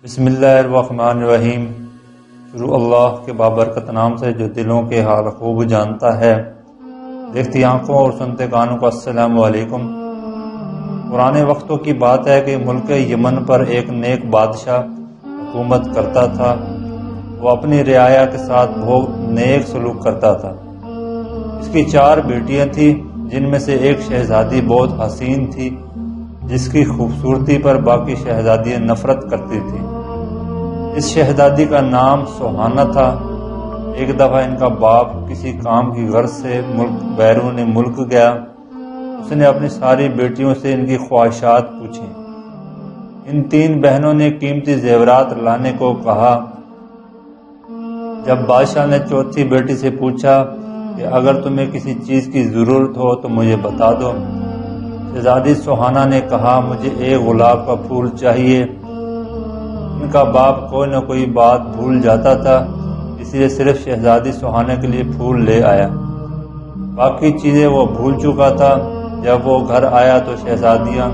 بسم اللہ الرحمن الرحیم۔ شروع اللہ کے بابرکت نام سے جو دلوں کے حال خوب جانتا ہے۔ دیکھتی آنکھوں اور سنتے کانوں کو السلام علیکم۔ پرانے وقتوں کی بات ہے کہ ملک یمن پر ایک نیک بادشاہ حکومت کرتا تھا۔ وہ اپنی رعایا کے ساتھ بہت نیک سلوک کرتا تھا۔ اس کی 4 بیٹیاں تھیں، جن میں سے ایک شہزادی بہت حسین تھی، جس کی خوبصورتی پر باقی شہزادیاں نفرت کرتی تھیں۔ اس شہزادی کا نام سوہانہ تھا۔ ایک دفعہ ان کا باپ کسی کام کی غرض سے بیرون ملک گیا۔ اس نے اپنی ساری بیٹیوں سے ان کی خواہشات پوچھیں۔ ان 3 بہنوں نے قیمتی زیورات لانے کو کہا۔ جب بادشاہ نے چوتھی بیٹی سے پوچھا کہ اگر تمہیں کسی چیز کی ضرورت ہو تو مجھے بتا دو، شہزادی سوہانہ نے کہا مجھے ایک گلاب کا پھول چاہیے۔ ان کا باپ کوئی نہ کوئی بات بھول جاتا تھا، اس لیے صرف شہزادی سوہانہ کے لیے پھول لے آیا۔ باقی چیزیں وہ بھول چکا تھا۔ جب وہ گھر آیا تو شہزادیاں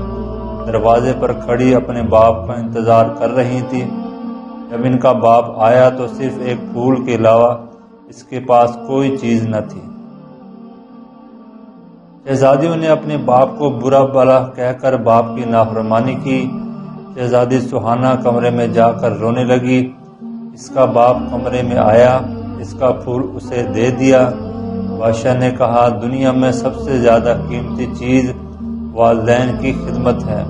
دروازے پر کھڑی اپنے باپ کا انتظار کر رہی تھی۔ جب ان کا باپ آیا تو صرف ایک پھول کے علاوہ اس کے پاس کوئی چیز نہ تھی۔ شہزادیوں نے اپنے باپ کو برا بھلا کہہ کر باپ کی نافرمانی کی۔ شہزادی سوہانہ کمرے میں جا کر رونے لگی۔ اس کا باپ کمرے میں آیا، اس کا پھول اسے دے دیا۔ بادشاہ نے کہا دنیا میں سب سے زیادہ قیمتی چیز والدین کی خدمت ہے۔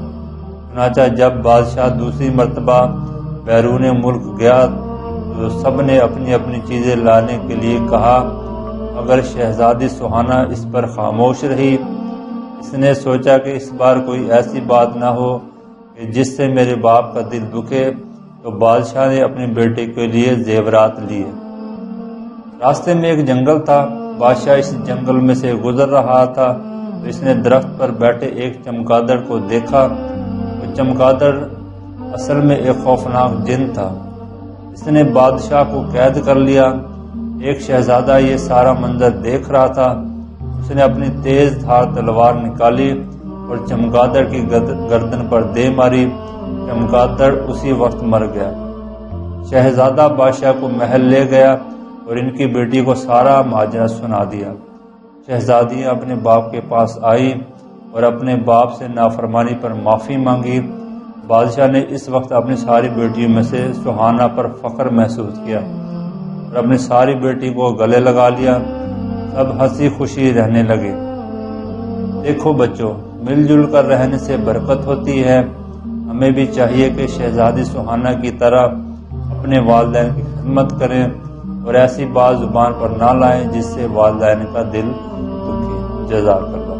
چنانچہ جب بادشاہ دوسری مرتبہ بیرون ملک گیا تو سب نے اپنی اپنی چیزیں لانے کے لیے کہا، مگر شہزادی سوہانہ اس پر خاموش رہی۔ اس نے سوچا کہ اس بار کوئی ایسی بات نہ ہو کہ جس سے میرے باپ کا دل دکھے، تو بادشاہ نے اپنی بیٹی کے لیے زیورات لیے۔ راستے میں ایک جنگل تھا۔ بادشاہ اس جنگل میں سے گزر رہا تھا تو اس نے درخت پر بیٹھے ایک چمگادڑ کو دیکھا۔ وہ چمگادڑ اصل میں ایک خوفناک جن تھا۔ اس نے بادشاہ کو قید کر لیا۔ ایک شہزادہ یہ سارا منظر دیکھ رہا تھا۔ اس نے اپنی تیز دھار تلوار نکالی اور چمگادڑ کی گردن پر دے ماری۔ چمگادڑ اسی وقت مر گیا۔ شہزادہ بادشاہ کو محل لے گیا اور ان کی بیٹی کو سارا ماجرا سنا دیا۔ شہزادیاں اپنے باپ کے پاس آئی اور اپنے باپ سے نافرمانی پر معافی مانگی۔ بادشاہ نے اس وقت اپنی ساری بیٹیوں میں سے سوہانہ پر فخر محسوس کیا اور اپنی ساری بیٹی کو گلے لگا لیا۔ سب ہنسی خوشی رہنے لگے۔ دیکھو بچوں، مل جل کر رہنے سے برکت ہوتی ہے۔ ہمیں بھی چاہیے کہ شہزادی سوہانہ کی طرح اپنے والدین کی خدمت کریں اور ایسی بات زبان پر نہ لائیں جس سے والدین کا دل دکھے۔ جزاک اللہ۔